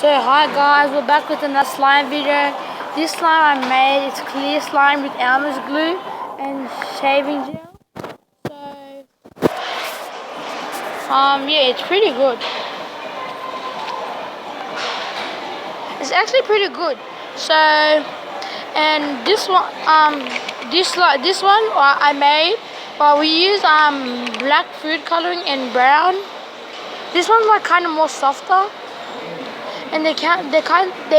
So hi guys, we're back with another slime video. This slime I made is clear slime with Elmer's glue and shaving gel. So yeah, it's pretty good. It's actually pretty good. So and this one this one I made, but we use black food coloring and brown. This one's like kind of more softer. And they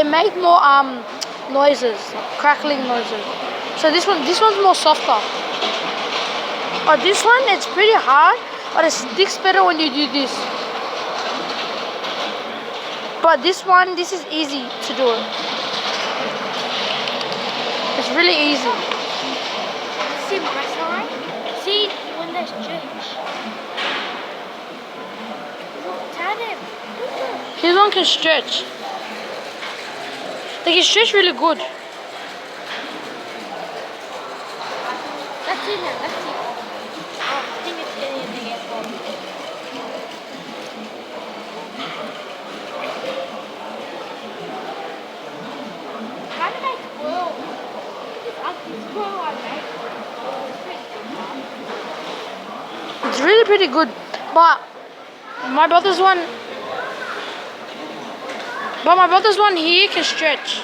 make more noises, crackling noises. So this one's more softer. But this one, it's pretty hard, but it sticks better when you do this. But this is easy to do it. It's really easy. See my slime? See when there's stretch. Tell them. His one can stretch. They can stretch really good. That's it now, that's it. Oh, I think it's getting in the airport. How did I twirl? This ugly twirl I made. It's really pretty good. But my brother's one here can stretch.